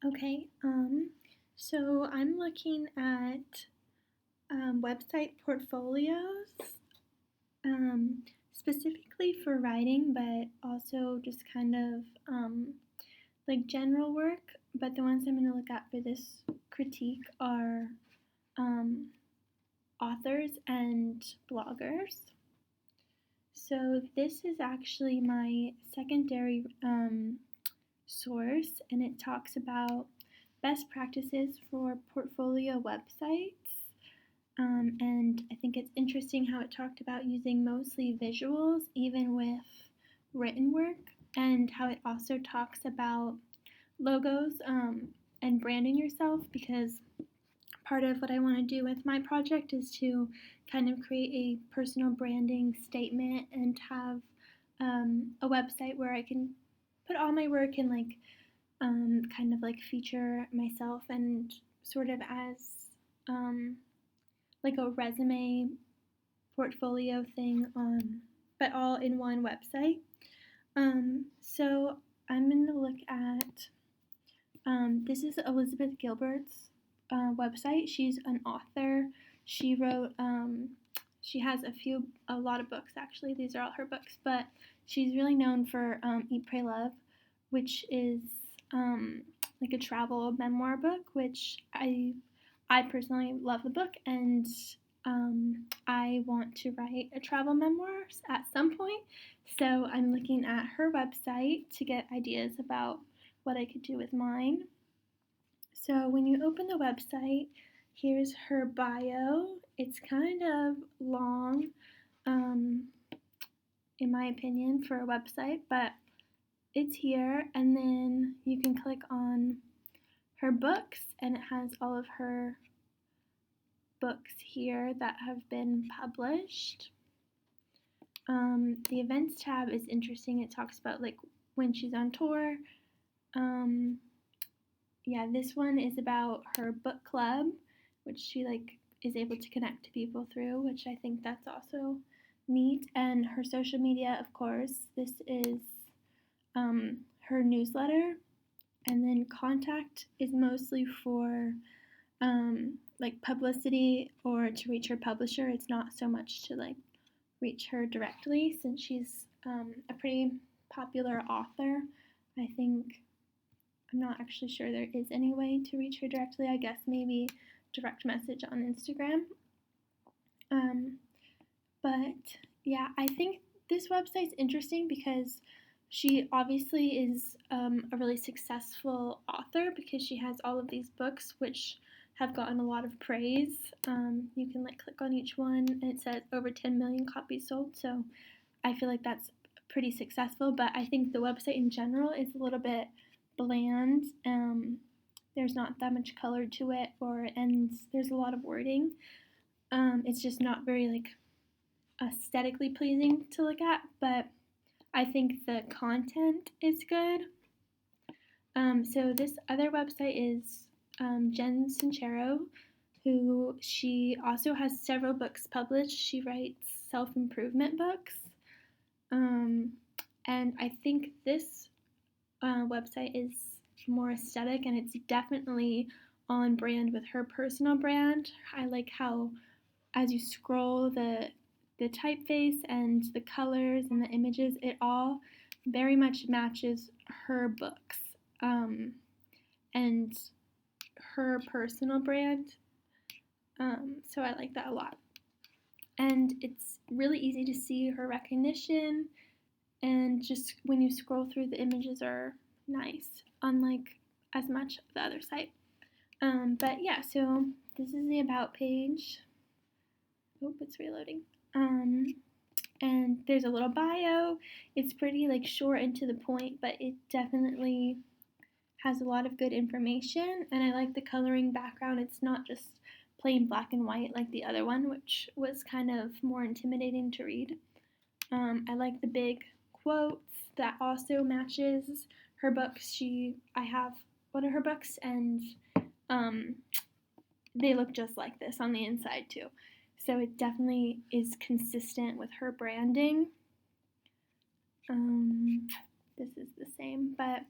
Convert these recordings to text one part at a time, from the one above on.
Okay, so I'm looking at website portfolios, um, specifically for writing, but also just kind of like general work. But the ones I'm going to look at for this critique are um, authors and bloggers. So this is actually my secondary source, and it talks about best practices for portfolio websites. And I think it's interesting how it talked about using mostly visuals, even with written work, and how it also talks about logos and branding yourself, because part of what I want to do with my project is to kind of create a personal branding statement and have a website where I can put all my work and kind of like feature myself and sort of as um, like a resume portfolio thing, but all in one website. So I'm going to look at this is Elizabeth Gilbert's website. She's an author. She wrote, she has a lot of books actually. These are all her books, but she's really known for Eat, Pray, Love, which is like a travel memoir book, which I personally love the book, and I want to write a travel memoir at some point. So I'm looking at her website to get ideas about what I could do with mine. So when you open the website, here's her bio. It's kind of long, um, in my opinion, for a website, but it's here. And then you can click on her books, and it has all of her books here that have been published. The events tab is interesting. It talks about like when she's on tour. Yeah, this one is about her book club, which she is able to connect to people through, which I think that's also neat. And her social media, of course. This is her newsletter, and then contact is mostly for like publicity or to reach her publisher. It's not so much to like reach her directly, since she's a pretty popular author. I think I'm not actually sure there is any way to reach her directly. I guess maybe direct message on Instagram. Um, but yeah, I think this website's interesting because she obviously is a really successful author, because she has all of these books which have gotten a lot of praise. You can like click on each one, and it says over 10 million copies sold. So I feel like that's pretty successful. But I think the website in general is a little bit bland. There's not that much color to it, and there's a lot of wording. It's just not very like aesthetically pleasing to look at, but I think the content is good. So this other website is Jen Sincero, who she also has several books published. She writes self-improvement books. And I think this website is more aesthetic, and it's definitely on brand with her personal brand. I like how as you scroll the typeface and the colors and the images, it all very much matches her books and her personal brand. So I like that a lot. And it's really easy to see her recognition, and just when you scroll through, the images are nice, unlike as much of the other site. But yeah, so this is the about page. Oh, it's reloading. And there's a little bio. It's pretty like short and to the point, but it definitely has a lot of good information. And I like the coloring background. It's not just plain black and white like the other one, which was kind of more intimidating to read. I like the big quotes that also matches her books. I have one of her books, and they look just like this on the inside too. So it definitely is consistent with her branding. This is the same, but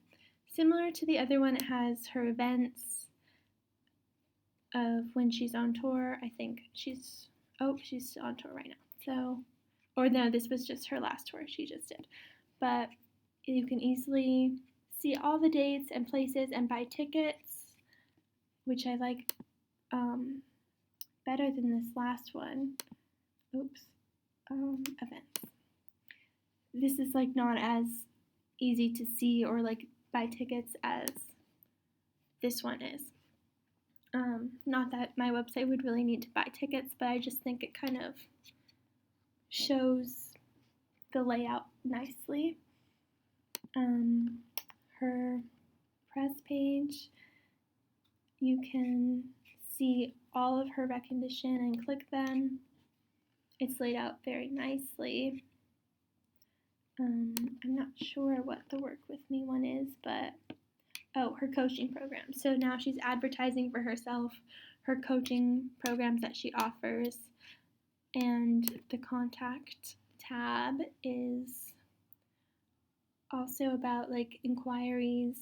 Similar to the other one, it has her events of when she's on tour. I think she's on tour right now. So, or no, this was just her last tour she just did. But you can easily see all the dates and places and buy tickets, which I like better than this last one. Events. This is like not as easy to see or like buy tickets as this one is. Not that my website would really need to buy tickets, but I just think it kind of shows the layout nicely. Her press page, you can see all of her recognition and click them. It's laid out very nicely. I'm not sure what the Work With Me one is, but her coaching program. So now she's advertising for herself, her coaching programs that she offers, and the contact tab is also about like inquiries.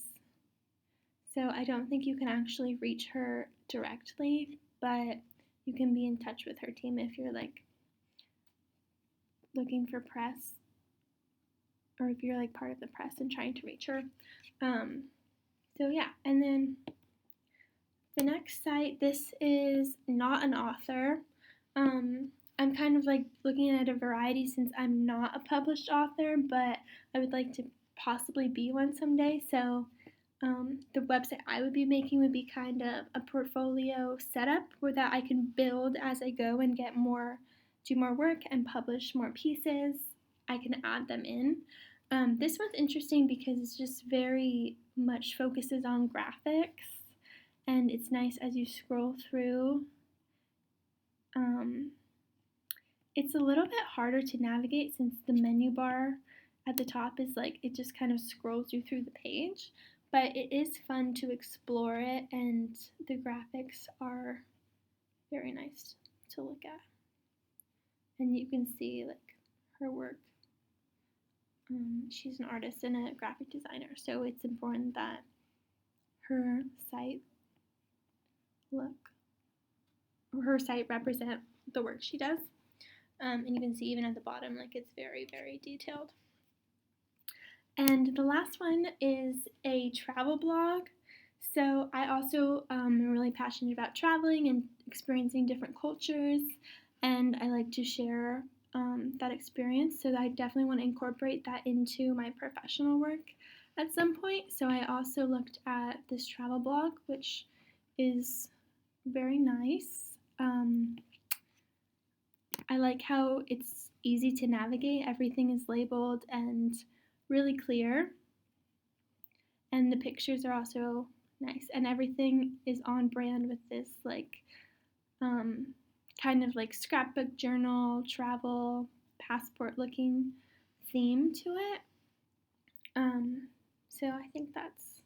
So I don't think you can actually reach her directly, but you can be in touch with her team if you're like looking for press, or if you're like part of the press and trying to reach her. So yeah, and then the next site, this is not an author. I'm kind of like looking at a variety since I'm not a published author, but I would like to possibly be one someday. So the website I would be making would be kind of a portfolio setup where that I can build as I go and do more work and publish more pieces. I can add them in. This one's interesting because it's just very much focuses on graphics, and it's nice as you scroll through. It's a little bit harder to navigate since the menu bar at the top is like, it just kind of scrolls you through the page, but it is fun to explore it, and the graphics are very nice to look at. And you can see like her work. She's an artist and a graphic designer, so it's important that her site represent the work she does. And you can see even at the bottom, like it's very, very detailed. And the last one is a travel blog. So I also am really passionate about traveling and experiencing different cultures, and I like to share that experience. So I definitely want to incorporate that into my professional work at some point. So I also looked at this travel blog, which is very nice. I like how it's easy to navigate. Everything is labeled and really clear. And the pictures are also nice. And everything is on brand with this like kind of like scrapbook journal, travel, passport looking theme to it. So I think that's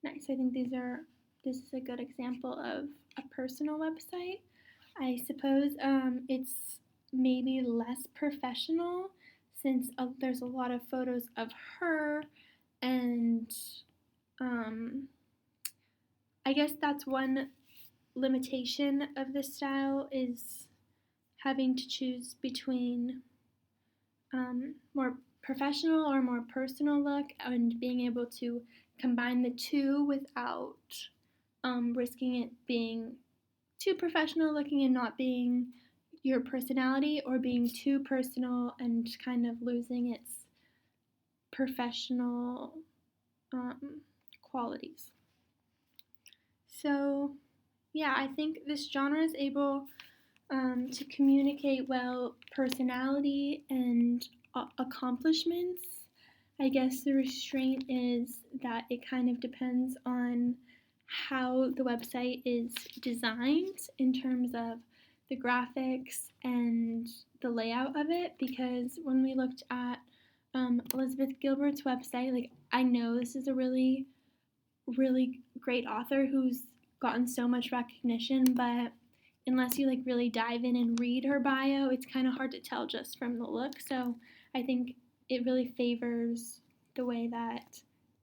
nice. I think this is a good example of a personal website. I suppose it's maybe less professional since there's a lot of photos of her, and I guess that's one limitation of this style, is having to choose between more professional or more personal look, and being able to combine the two without risking it being too professional looking and not being your personality, or being too personal and kind of losing its professional qualities. So yeah, I think this genre is able to communicate well personality and accomplishments. I guess the restraint is that it kind of depends on how the website is designed in terms of the graphics and the layout of it, because when we looked at Elizabeth Gilbert's website, like I know this is a really, really great author who's gotten so much recognition, but unless you like really dive in and read her bio, it's kind of hard to tell just from the look. So I think it really favors the way that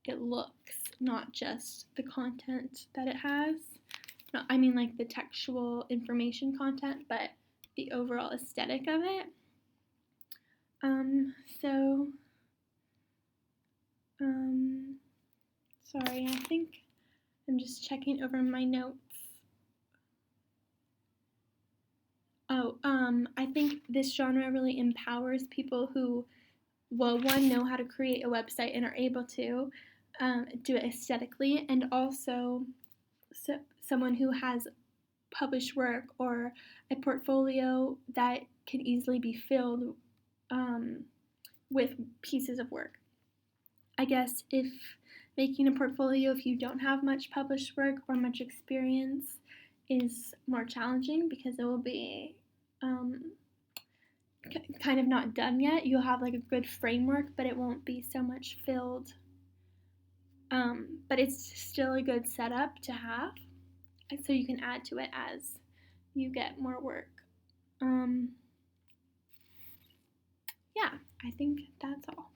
it looks, not just the content that it has. No, I mean like the textual information content, but the overall aesthetic of it. So, sorry, I think I'm just checking over my notes. Oh, I think this genre really empowers people who, well, one, know how to create a website and are able to do it aesthetically, and also someone who has published work or a portfolio that can easily be filled with pieces of work. I guess if making a portfolio, if you don't have much published work or much experience, is more challenging because it will be kind of not done yet. You'll have like a good framework, but it won't be so much filled. But it's still a good setup to have, so you can add to it as you get more work. Yeah, I think that's all.